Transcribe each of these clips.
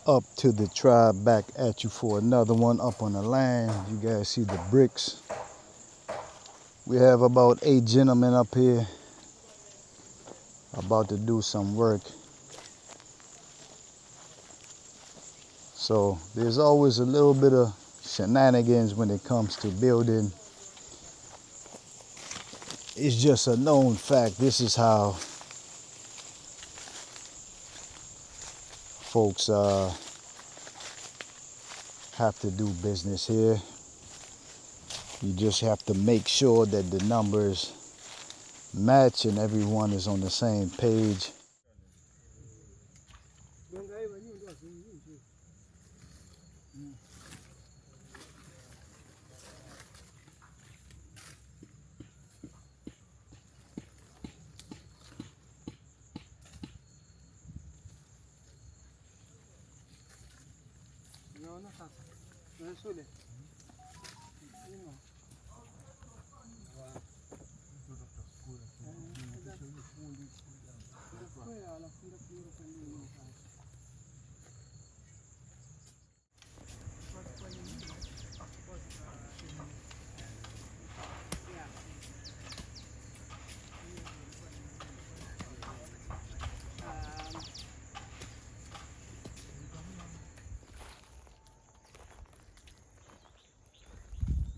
up to the tribe, back at you for another one up on the land. You guys see the bricks. We have about 8 gentlemen up here about to do some work. So there's always a little bit of shenanigans when it comes to building. It's just a known fact. This is how folks have to do business here. You just have to make sure that the numbers match and everyone is on the same page.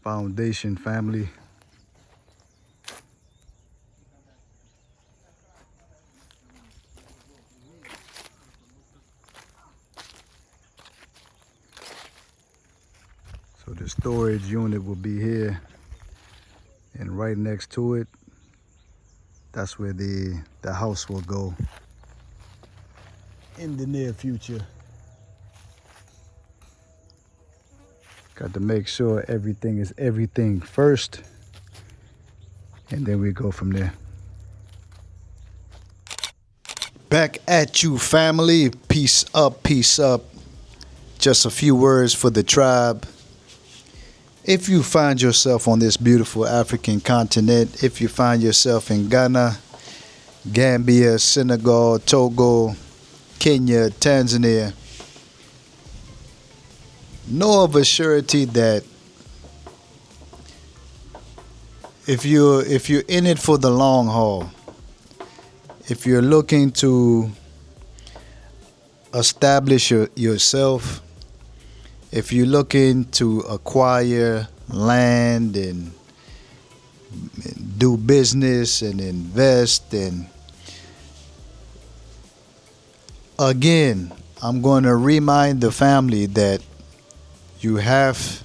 Foundation family. So the storage unit will be here, and right next to it, that's where the house will go in the near future. Got to make sure everything is everything first, and then we go from there. Back at you, family. Peace up, peace up. Just a few words for the tribe. If you find yourself on this beautiful African continent, if you find yourself in Ghana, Gambia, Senegal, Togo, Kenya, Tanzania, know of a surety that if you're in it for the long haul, if you're looking to establish yourself, if you're looking to acquire land and do business and invest, and again, I'm going to remind the family that you have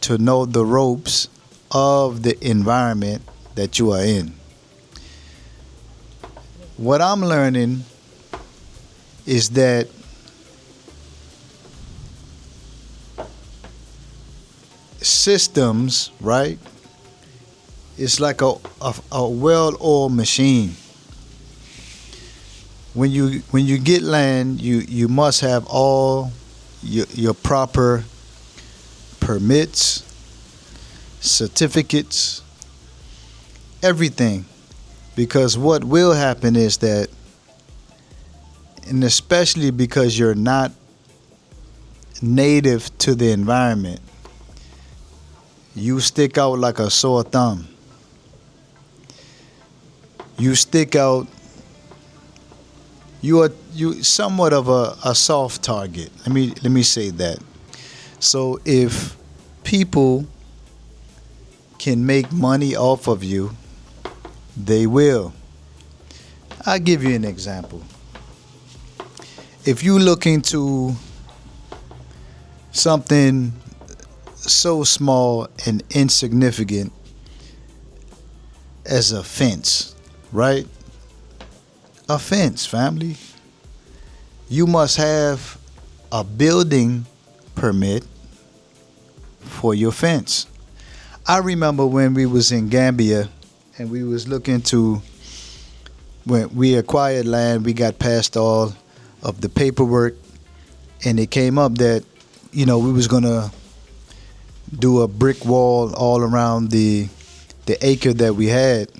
to know the ropes of the environment that you are in. What I'm learning is that systems, right? It's like a well-oiled machine. When you get land, you must have all your proper permits, certificates, everything. Because what will happen is that, and especially because you're not native to the environment, you stick out like a sore thumb. You stick out. You somewhat of a soft target. Let me say that. So if people can make money off of you, they will. I'll give you an example. If you look into something so small and insignificant as a fence, right? A fence, family. You must have a building permit for your fence. I remember when we was in Gambia and we was looking to, when we acquired land, we got past all of the paperwork, and it came up that, we was gonna do a brick wall all around the acre that we had,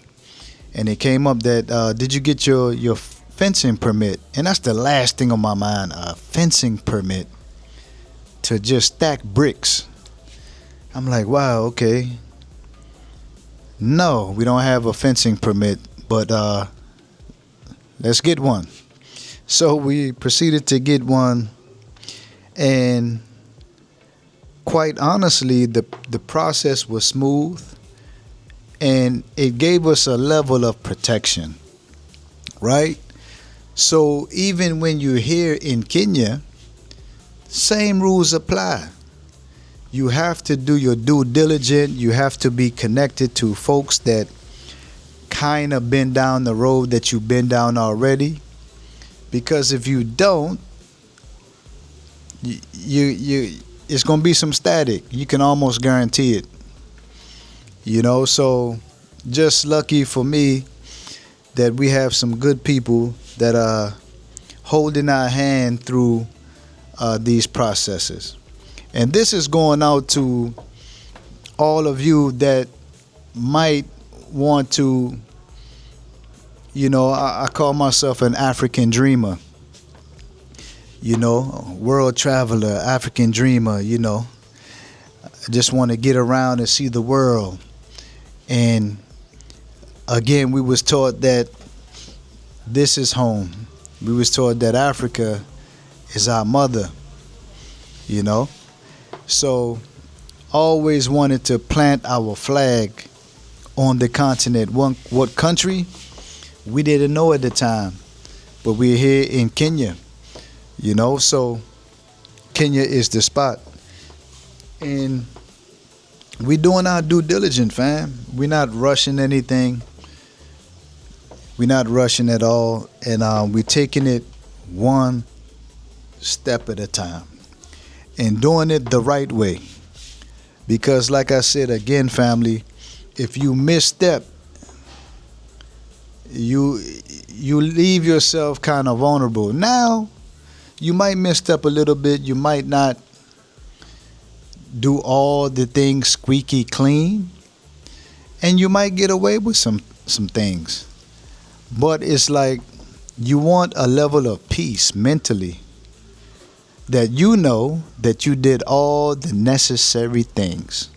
and it came up that did you get your fencing permit. And that's the last thing on my mind, a fencing permit to just stack bricks. I'm like, wow, okay. No, we don't have a fencing permit, but let's get one. So we proceeded to get one, and quite honestly, the process was smooth, and it gave us a level of protection, right? So even when you're here in Kenya, same rules apply. You have to do your due diligence. You have to be connected to folks that kind of been down the road that you've been down already. Because if you don't, you it's gonna be some static. You can almost guarantee it. So just lucky for me that we have some good people that are holding our hand through these processes. And this is going out to all of you that might want to, I call myself an African dreamer, world traveler, African dreamer, I just want to get around and see the world. And again, we was taught that this is home. We was taught that Africa is our mother, So always wanted to plant our flag on the continent. What country? We didn't know at the time, but we're here in Kenya, so Kenya is the spot. And we doing our due diligence, fam. We're not rushing anything. We're not rushing at all. And we're taking it one step at a time and doing it the right way. Because like I said again, family, if you misstep, you leave yourself kind of vulnerable. Now, you might misstep a little bit. You might not do all the things squeaky clean, and you might get away with some things. But it's like you want a level of peace mentally, that you know that you did all the necessary things.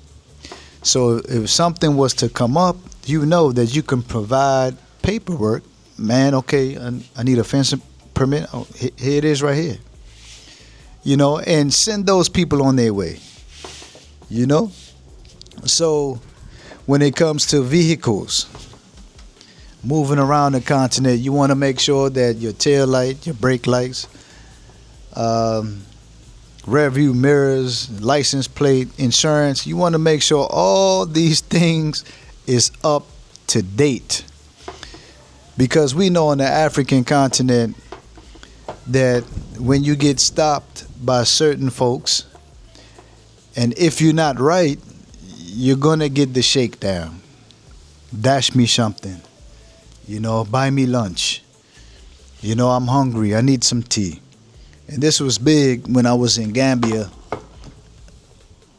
So if something was to come up, you know that you can provide paperwork. Man, okay, I need a fencing permit. Oh, here it is right here. And send those people on their way. So when it comes to vehicles, moving around the continent, you want to make sure that your tail light, your brake lights, rear view mirrors, license plate, insurance, you want to make sure all these things is up to date. Because we know on the African continent that when you get stopped by certain folks, and if you're not right, you're going to get the shakedown. Dash me something. Buy me lunch. I'm hungry. I need some tea. And this was big when I was in Gambia.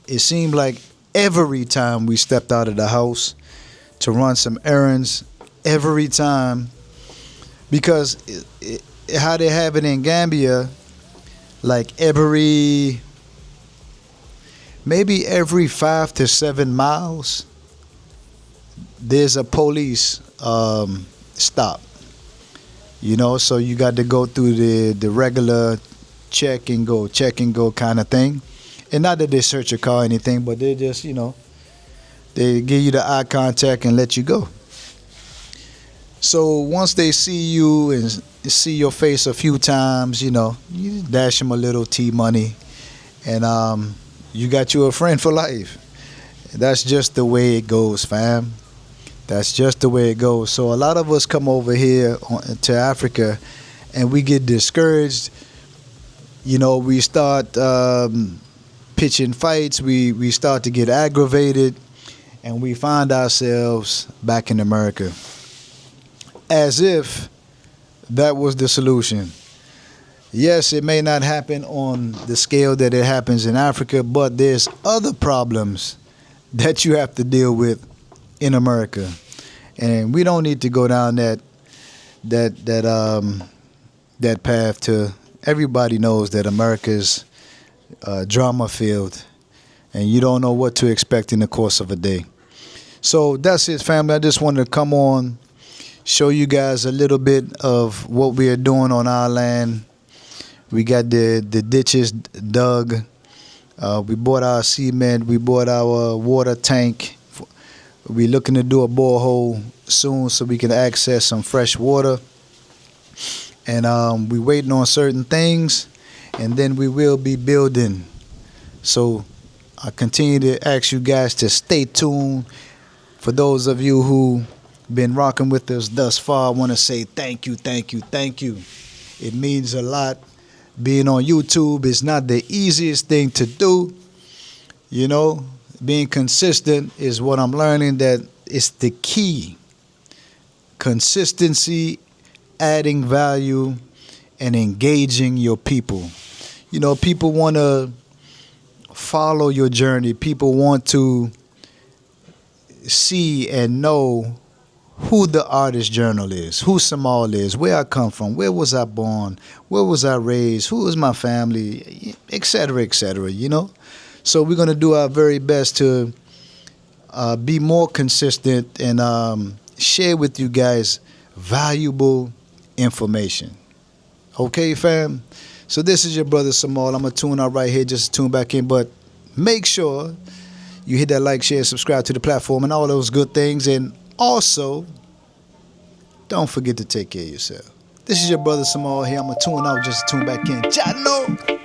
It seemed like every time we stepped out of the house to run some errands, every time, because how they have it in Gambia, like maybe every 5 to 7 miles, there's a police stop. So you got to go through the regular check and go kind of thing. And not that they search your car or anything, but they just, they give you the eye contact and let you go. So once they see you and see your face a few times, you dash them a little tea money, and you got you a friend for life. That's just the way it goes, fam. That's just the way it goes. So a lot of us come over here to Africa, and we get discouraged. We start pitching fights. We start to get aggravated, and we find ourselves back in America, as if that was the solution. Yes, it may not happen on the scale that it happens in Africa, but there's other problems that you have to deal with in America. And we don't need to go down that that path to everybody knows that America's drama filled, and you don't know what to expect in the course of a day. So that's it, family. I just wanted to come on, show you guys a little bit of what we are doing on our land. We got the ditches dug. We bought our cement. We bought our water tank. We're looking to do a borehole soon so we can access some fresh water. And we're waiting on certain things, and then we will be building. So I continue to ask you guys to stay tuned. For those of you who been rocking with us thus far, I want to say thank you, thank you, thank you. It means a lot. Being on YouTube is not the easiest thing to do. You know, being consistent is what I'm learning, that it's the key. Consistency, adding value, and engaging your people. You know, people want to follow your journey. People want to see and know who the artist journal is, who Samal is, where I come from, where was I born, where was I raised, who is my family, etc., you know. So we're going to do our very best to be more consistent and share with you guys valuable information. Okay, fam? So this is your brother Samal. I'm going to tune out right here just to tune back in, but make sure you hit that like, share, subscribe to the platform and all those good things. And also, don't forget to take care of yourself. This is your brother Samal here. I'm going to tune out just to tune back in. Chalo!